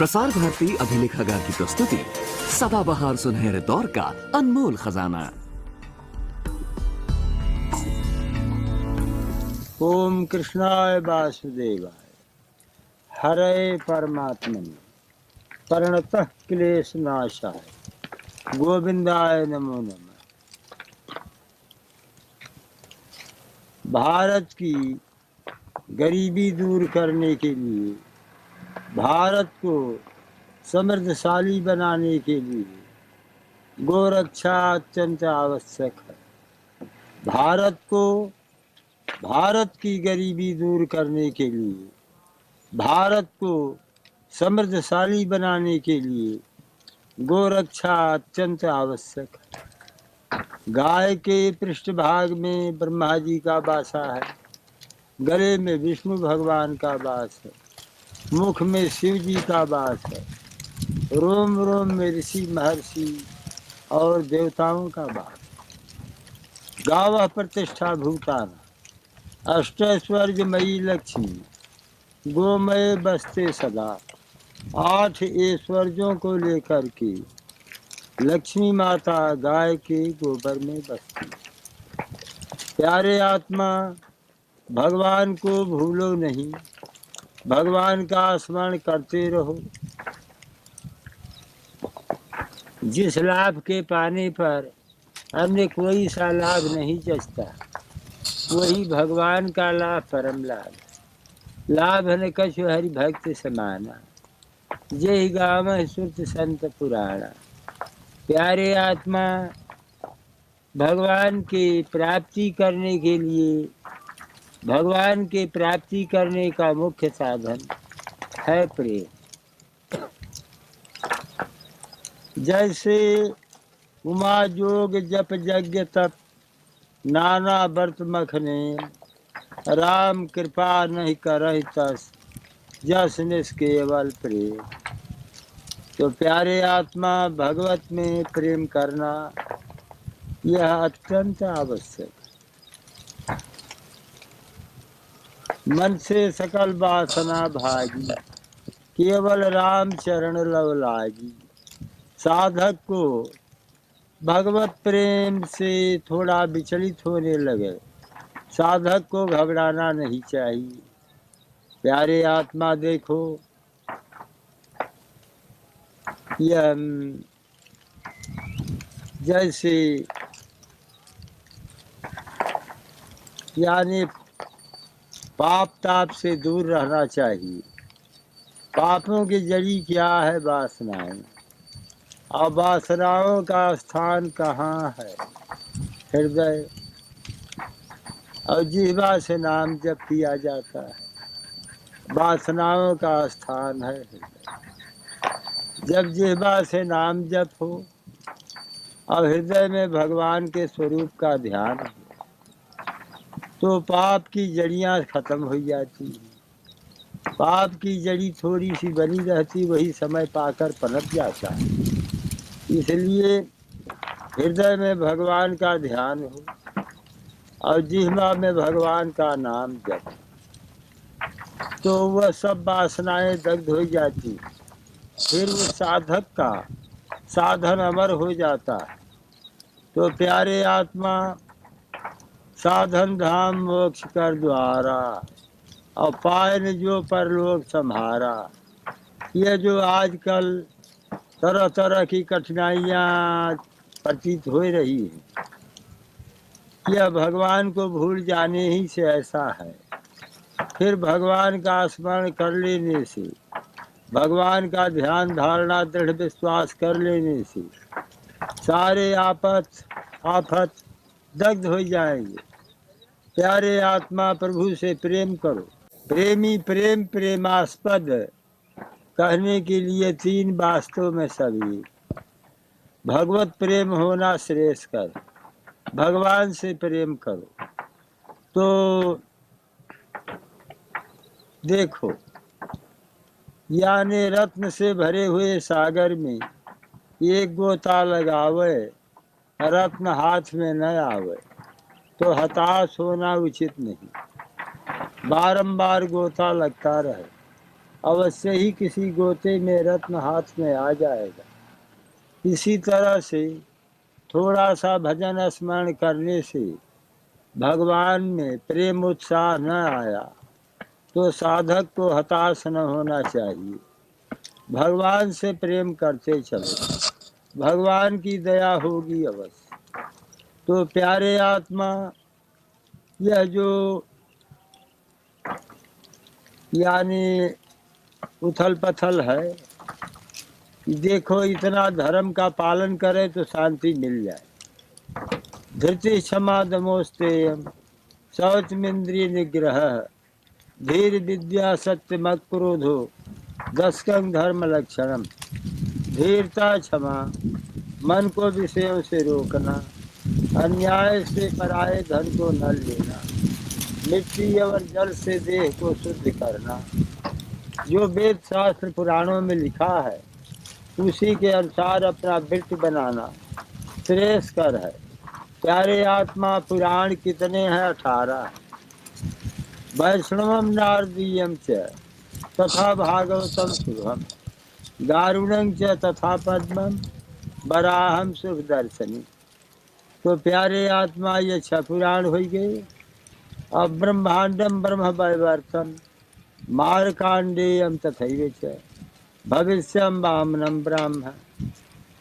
प्रसार भारती अभिलेखागार की प्रस्तुति सदाबहार सुनहरे दौर का अनमोल खजाना। ओम कृष्णाय वासुदेवाय हरे परमात्मने प्रणतः क्लेश नाशाय गोविंदाय नमो नमः। भारत की गरीबी दूर करने के लिए, भारत को समृद्धशाली बनाने के लिए गोरक्षा अत्यंत आवश्यक है। भारत की गरीबी दूर करने के लिए, भारत को समृद्धशाली बनाने के लिए गोरक्षा अत्यंत आवश्यक है। गाय के पृष्ठभाग में ब्रह्मा जी का वासा है, गले में विष्णु भगवान का वास है, मुख में शिव जी का वास है, रोम रोम में ऋषि महर्षि और देवताओं का वास। गावः प्रतिष्ठा भूतान अष्टैश्वर्यमयी लक्ष्मी गोमय बसते सदा। 8 ऐश्वर्यों को लेकर के लक्ष्मी माता गाय के गोबर में बसती। प्यारे आत्मा, भगवान को भूलो नहीं, भगवान का स्मरण करते रहो। जिस लाभ के पाने पर अन्य कोई सा लाभ नहीं जचता, वही भगवान का लाभ परम लाभ। लाभ न कछु हरि भक्त समाना, जय गावः श्रुत संत पुराणा। प्यारे आत्मा, भगवान की प्राप्ति करने के लिए, भगवान की प्राप्ति करने का मुख्य साधन है प्रेम। जैसे उमा जोग जप यज्ञ तप नाना व्रत मखने, राम कृपा नहीं करहि तस जस निष्केवल प्रेम। तो प्यारे आत्मा, भगवत में प्रेम करना यह अत्यंत आवश्यक। मन से सकल वासना भागी, केवल राम चरण लव लागी। साधक को भगवत प्रेम से थोड़ा विचलित होने लगे, साधक को घबराना नहीं चाहिए। प्यारे आत्मा, देखो, यह जैसे यानी पाप ताप से दूर रहना चाहिए। पापों की जड़ी क्या है? वासनाएं। और वासनाओं का स्थान कहाँ है? हृदय। और जिह्वा से नाम जप किया जाता है, वासनाओं का स्थान है हृदय। जब जिह्वा से नाम जप हो और हृदय में भगवान के स्वरूप का ध्यान हो, तो पाप की जड़ियाँ खत्म हो जाती हैं। पाप की जड़ी थोड़ी सी बनी रहती, वही समय पाकर पनप जाता है। इसलिए हृदय में भगवान का ध्यान हो और जिह्वा में भगवान का नाम जप, तो वह सब वासनाएं दग्ध हो जाती। फिर वो साधक का साधन अमर हो जाता है। तो प्यारे आत्मा, साधन धाम मोक्ष कर द्वारा, और पाए न जो परलोक सम्हारा। ये जो आजकल तरह तरह की कठिनाइयाँ प्रतीत हो रही है, यह भगवान को भूल जाने ही से ऐसा है। फिर भगवान का स्मरण कर लेने से, भगवान का ध्यान धारणा दृढ़ विश्वास कर लेने से सारे आफत दग्ध हो जाएंगे। प्यारे आत्मा, प्रभु से प्रेम करो। प्रेमी प्रेम प्रेमास्पद कहने के लिए 3 वास्तव में सभी। भगवत प्रेम होना श्रेयस्कर, भगवान से प्रेम करो। तो देखो, यानी रत्न से भरे हुए सागर में एक गोता लगावे, रत्न हाथ में न आवे, तो हताश होना उचित नहीं। बारंबार गोता लगता रहे, अवश्य ही किसी गोते में रत्न हाथ में आ जाएगा। इसी तरह से थोड़ा सा भजन स्मरण करने से भगवान में प्रेम उत्साह न आया तो साधक को हताश न होना चाहिए। भगवान से प्रेम करते चलो, भगवान की दया होगी अवश्य। तो प्यारे आत्मा, यह जो यानी उथल पथल है, देखो इतना धर्म का पालन करे तो शांति मिल जाए। धृति क्षमा दमोस्तेयम शौचमिंद्रिय निग्रह धीर विद्या सत्य मत क्रोधो दशकं धर्म लक्षणम। धीरता क्षमा, मन को विषयों से रोकना, अन्याय से पराये धन को न लेना, मिट्टी और जल से देह को शुद्ध करना। जो वेद शास्त्र पुराणों में लिखा है उसी के अनुसार अपना वृत्ति बनाना श्रेयस्कर है। प्यारे आत्मा, पुराण कितने हैं? 18। वैष्णवम नारदीयम च तथा भागवतम शुभम गारुणं च तथा पद्मम वराहम शुभ दर्शनी। तो प्यारे आत्मा, ये 6 पुराण हो गए। अब ब्रह्मांडम ब्रह्म वैवर्तम मारकांडेयम तथैव च भविष्यम वामनम ब्रह्म,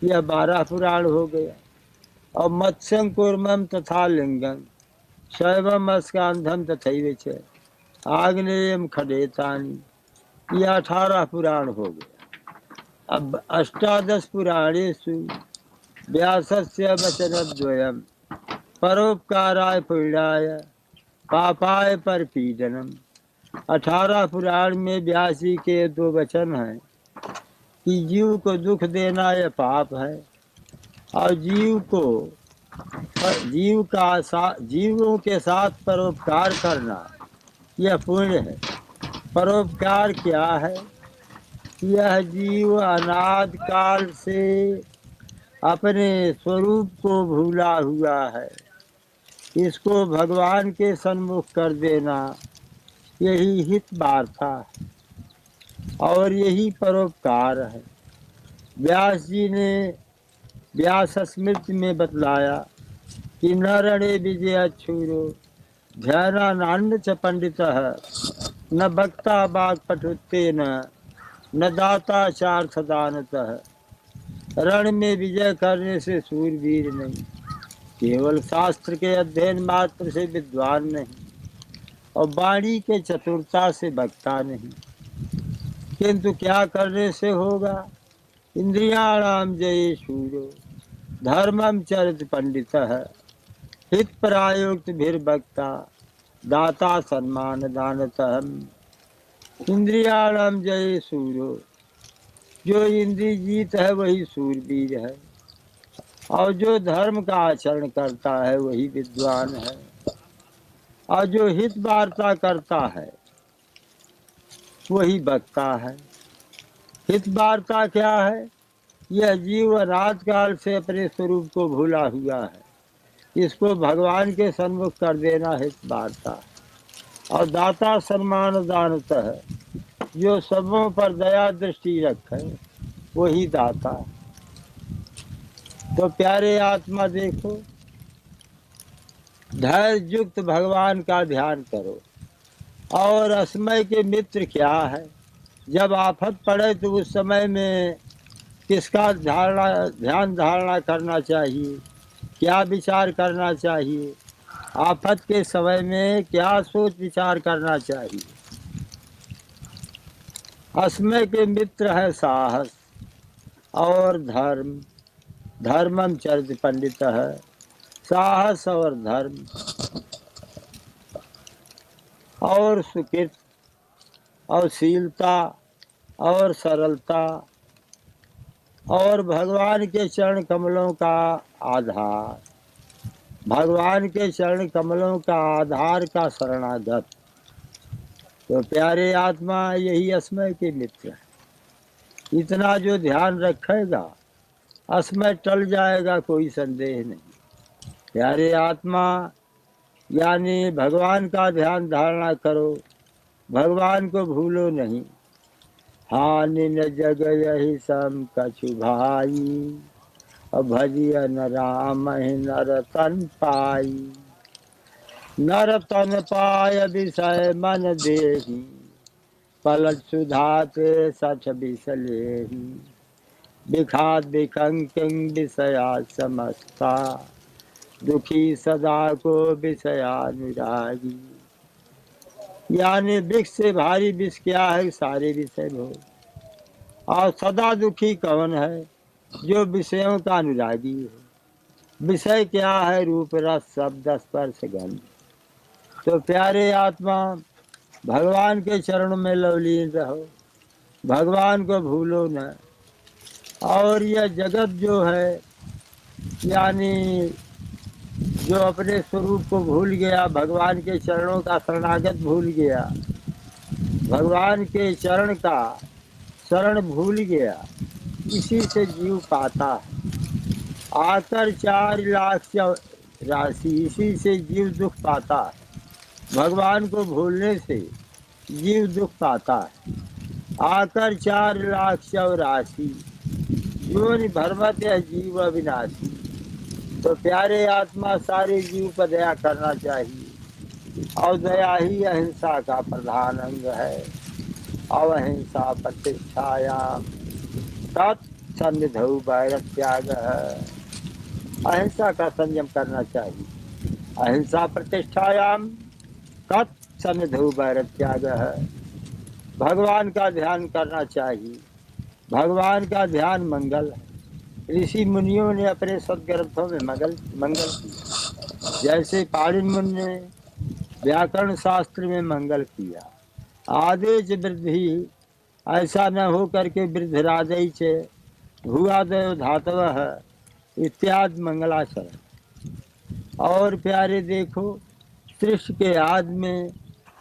यह 12 पुराण हो गया। और मत्स्यं कूर्मम तथा लिंगम शैवम स्कंधम तथैव च आग्नेयम खडेतानि, यह 18 पुराण हो गया। अब 18 पुराणेषु व्यासस्य वचनद्वयम् परोपकाराय पुण्याय पापाय परपीडनम। 18 पुराण में व्यास जी के 2 वचन हैं कि जीव को दुख देना यह पाप है और जीवों के साथ परोपकार करना यह पुण्य है। परोपकार क्या है? यह जीव अनादि काल से अपने स्वरूप को भूला हुआ है, इसको भगवान के सन्मुख कर देना, यही हित वार्ता है और यही परोपकार है। व्यास जी ने व्यास स्मृति में बतलाया कि न रणे विजय अक्षुरो ध्यानानंद च पंडित न भक्ता बाग पठुत्तेन न दाता चार्थ दानतः। रण में विजय करने से सूरवीर नहीं, केवल शास्त्र के अध्ययन मात्र से विद्वान नहीं और वाणी के चतुरता से वक्ता नहीं, किंतु क्या करने से होगा? इंद्रियाणाम जये शूरो धर्मम चरित पंडित हित प्रायोक्त भीर्भक्ता दाता सम्मान दानतः। इंद्रियाणाम जये शूरो, जो इंद्रिय जीत है वही सूरवीर है और जो धर्म का आचरण करता है वही विद्वान है और जो हित वार्ता करता है वही वक्ता है। हित वार्ता क्या है? यह जीव अनादि काल से अपने स्वरूप को भूला हुआ है, इसको भगवान के सन्मुख कर देना हित वार्ता। और दाता सम्मान दानतः, जो सबों पर दया दृष्टि रखे वही दाता। तो प्यारे आत्मा देखो, धैर्य युक्त भगवान का ध्यान करो। और असमय के मित्र क्या है? जब आफत पड़े तो उस समय में किसका ध्यान धारणा करना चाहिए, क्या विचार करना चाहिए? आफत के समय में क्या सोच विचार करना चाहिए? असमय के मित्र है साहस और धर्म। धर्मम चरित पंडित है, साहस और धर्म और सुकृत और शीलता और सरलता और भगवान के चरण कमलों का आधार। भगवान के चरण कमलों का आधार का शरणागत। तो प्यारे आत्मा, यही असमय के मित्र है। इतना जो ध्यान रखेगा असमय टल जाएगा, कोई संदेह नहीं। प्यारे आत्मा, यानी भगवान का ध्यान धारणा करो, भगवान को भूलो नहीं। हानि न जग यही सम कछु भाई, और भजिय न राम ही नर तन पाई। नर तन पाय विषय मन देही, पलट सुधा पे सठ विष लेही। विखात विकंकिं विषया समस्ता, दुखी सदा को विषयानुरागी। यानी विष से भारी विष क्या है, सारे विषय भोग। और सदा दुखी कौन है, जो विषयों का अनुरागी है। विषय क्या है, रूप रस शब्द स्पर्श गंध। तो प्यारे आत्मा, भगवान के चरणों में लवलीन रहो, भगवान को भूलो न। और यह जगत जो है, यानी जो अपने स्वरूप को भूल गया, भगवान के चरणों का शरणागत भूल गया, भगवान के चरण का शरण भूल गया, इसी से जीव पाता है। आकर 4 लाख राशि, इसी से जीव दुख पाता है। भगवान को भूलने से जीव दुख पाता है। आकर 4 लाख 84, जीवन भरमत है जीव अविनाशी। तो प्यारे आत्मा, सारे जीव पर दया करना चाहिए, और दया ही अहिंसा का प्रधान अंग है। अहिंसा प्रतिष्ठायाम तत्सन्निधौ वैरत्याग है। अहिंसा का संयम करना चाहिए। अहिंसा प्रतिष्ठायाम तत्सन्निधौ वैरत्याग है। भगवान का ध्यान करना चाहिए। भगवान का ध्यान मंगल है। ऋषि मुनियों ने अपने सदग्रंथों में मंगल किया। जैसे पाणिनि मुनि ने व्याकरण शास्त्र में मंगल किया। आदेश वृद्धि, ऐसा न हो करके वृद्धराजय से भूआदय धातव इत्यादि मंगलाचरण। और प्यारे देखो, सृष्टि के आदि में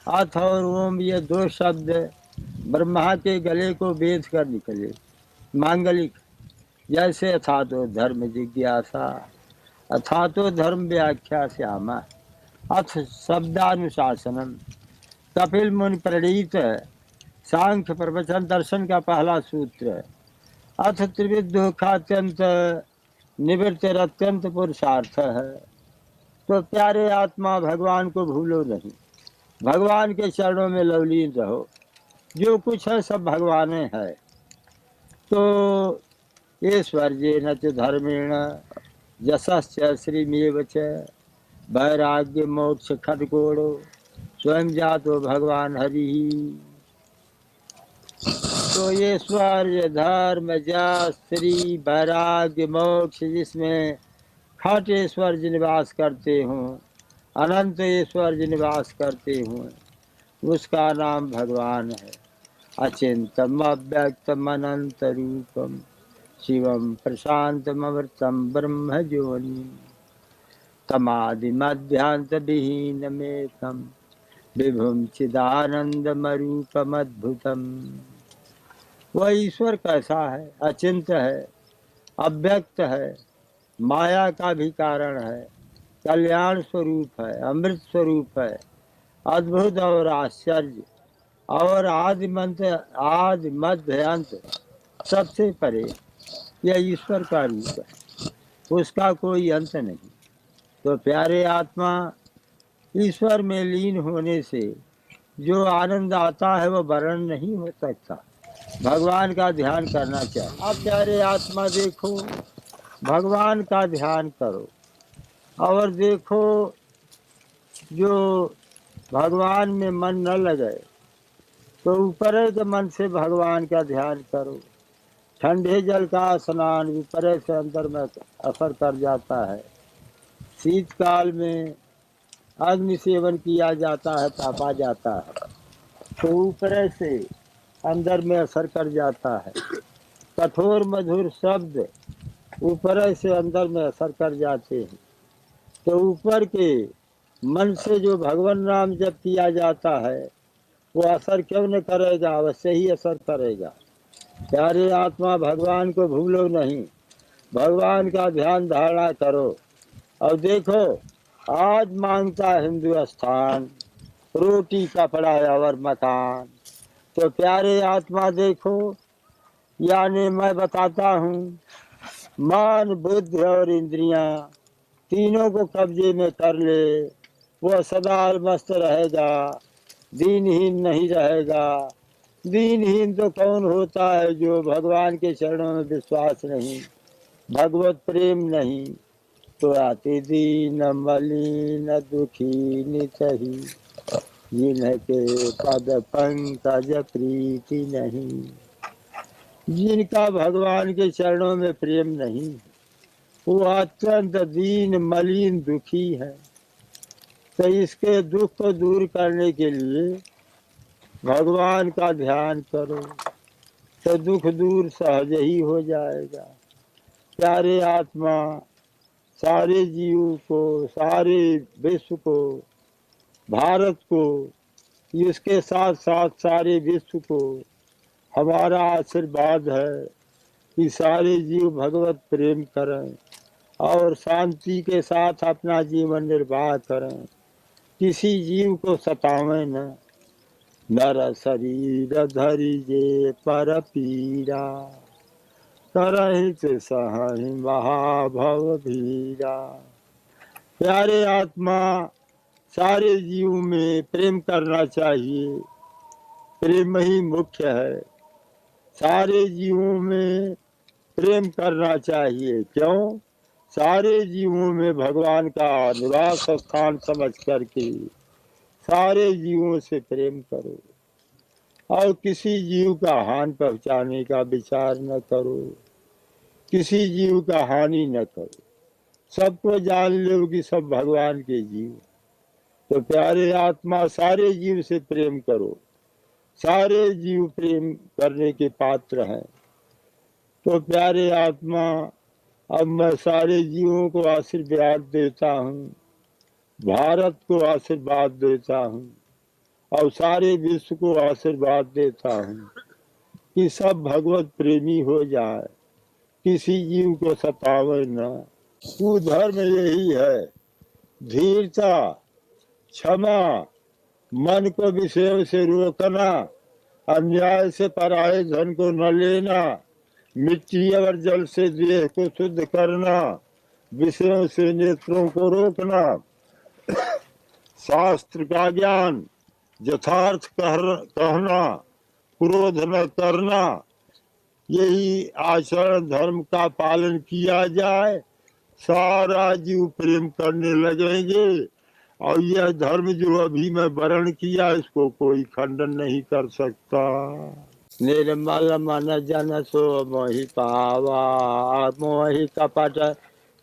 अथ और ओम, ये 2 शब्द ब्रह्मा के गले को बेध कर निकले, मांगलिक। जैसे अथा तो धर्म जिज्ञासा, अथा तो धर्म व्याख्या श्यामा, अथ शब्दानुशासनम। कपिल मुनि प्रणीत सांख्य प्रवचन दर्शन का पहला सूत्र है। अथ त्रिविध दुखात्यंत निवृत्ति अत्यंत पुरुषार्थ है। तो प्यारे आत्मा, भगवान को भूलो नहीं, भगवान के चरणों में लवलीन रहो। जो कुछ है सब भगवान है। तो ऐश्वर्य न च धर्मेण यशश्च श्रीमेव च, वैराग्य मोक्ष खडगोड़ो स्वयं जातो भगवान हरि। तो ऐश्वर्य धर्म यश श्री वैराग्य मोक्ष, जिसमें खट ऐश्वर्य निवास करते हों, अनंत ऐश्वर्य निवास करते हों, उसका नाम भगवान है। अचिंतम अव्यक्तम अनंत रूपम शिवम प्रशांतम अमृतम ब्रह्म ज्योनि, तमादि मध्यांत विहीनमेकम विभुम चिदानंदमरूपम अद्भुतम। वह ईश्वर कैसा है? अचिंत है, अव्यक्त है, माया का भी कारण है, कल्याण स्वरूप है, अमृत स्वरूप है, अद्भुत और आश्चर्य, और आदि मध्य अंत सबसे परे। यह ईश्वर का रूप है, उसका कोई अंत नहीं। तो प्यारे आत्मा, ईश्वर में लीन होने से जो आनंद आता है वो वर्णन नहीं हो सकता। भगवान का ध्यान करना चाहिए। अब प्यारे आत्मा देखो, भगवान का ध्यान करो, और देखो जो भगवान में मन न लगे तो ऊपर के मन से भगवान का ध्यान करो। ठंडे जल का स्नान ऊपर से अंदर में असर कर जाता है। शीतकाल में अग्नि सेवन किया जाता है, तापा जाता है, तो ऊपर से अंदर में असर कर जाता है। कठोर मधुर शब्द ऊपर से अंदर में असर कर जाते हैं। तो ऊपर के मन से जो भगवान नाम जप किया जाता है, वो असर क्यों न करेगा? अवश्य ही असर करेगा। प्यारे आत्मा, भगवान को भूलो नहीं, भगवान का ध्यान धारणा करो। और देखो, आज मांगता हिंदुस्तान रोटी कपड़ा और मकान, तो प्यारे आत्मा देखो, यानी मैं बताता हूँ, मान बुद्धि और इंद्रियां तीनों को कब्जे में कर ले, वह सदा मस्त रहेगा, दीनहीन नहीं रहेगा। दीनहीन तो कौन होता है? जो भगवान के चरणों में विश्वास नहीं, भगवत प्रेम नहीं, तो अति दीन मलिन दुखी नितहि, जिनके पद पंकज प्रीति नहीं। जिनका भगवान के चरणों में प्रेम नहीं, वो अत्यंत दीन मलिन दुखी है। तो इसके दुख को दूर करने के लिए भगवान का ध्यान करो, तो दुख दूर सहज ही हो जाएगा। प्यारे आत्मा, सारे जीव को, सारे विश्व को, भारत को, इसके साथ साथ सारे विश्व को हमारा आशीर्वाद है कि सारे जीव भगवत प्रेम करें और शांति के साथ अपना जीवन निर्वाह करें। किसी जीव को सतावें न। नर शरीर धरि जे पर पीरा, करहित सहहि महाभव भीरा। प्यारे आत्मा, सारे जीव में प्रेम करना चाहिए। प्रेम ही मुख्य है। सारे जीवों में प्रेम करना चाहिए। क्यों? सारे जीवों में भगवान का निवास स्थान समझ करके सारे जीवों से प्रेम करो और किसी जीव का हानि पहुंचाने का विचार न करो, किसी जीव का हानि न करो। सबको जान लो कि सब भगवान के जीव। तो प्यारे आत्मा, सारे जीव से प्रेम करो। सारे जीव प्रेम करने के पात्र हैं। तो प्यारे आत्मा, अब मैं सारे जीवों को आशीर्वाद देता हूँ, भारत को आशीर्वाद देता हूँ और सारे विश्व को आशीर्वाद देता हूँ कि सब भगवत प्रेमी हो जाए, किसी जीव को सतावे न। कुधर्म यही है, धीरता, क्षमा, मन को विषयों से रोकना, अन्याय से पराये धन को न लेना, मिट्टी और जल से देह को शुद्ध करना, विषयों से नेत्रों को रोकना, शास्त्र का ज्ञान, यथार्थ कहना, क्रोध न करना, यही आचरण धर्म का पालन किया जाए, सारा जीव प्रेम करने लगेंगे और यह धर्म जो अभी मैं वर्ण किया, इसको कोई खंडन नहीं कर सकता। निर्मल मन जन सो मोहि पावा, मोहि कपट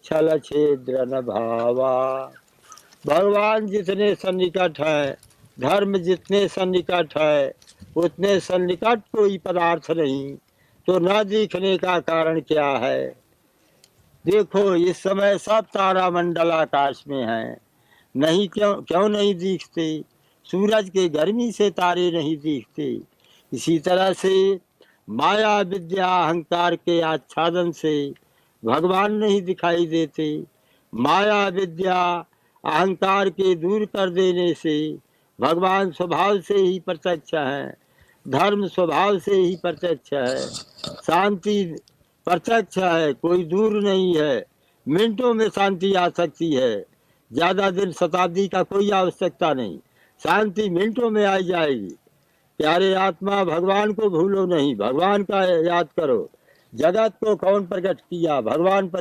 छल छिद्र न भावा। भगवान जितने सन्निकट है, धर्म जितने सन्निकट है, उतने सन्निकट कोई पदार्थ नहीं। तो न दिखने का कारण क्या है? देखो, इस समय सब तारा मंडल आकाश में है, नहीं क्यों नहीं दिखते? सूरज के गर्मी से तारे नहीं दिखते। इसी तरह से माया विद्या अहंकार के आच्छादन से भगवान नहीं दिखाई देते। माया विद्या अहंकार के दूर कर देने से भगवान स्वभाव से ही प्रत्यक्ष है, धर्म स्वभाव से ही प्रत्यक्ष है, शांति प्रत्यक्ष है, कोई दूर नहीं है। मिनटों में शांति आ सकती है, ज़्यादा दिन शताब्दी का कोई आवश्यकता नहीं, शांति मिनटों में आ जाएगी। प्यारे आत्मा, भगवान को भूलो नहीं, भगवान का याद करो। जगत को कौन प्रकट किया? भगवान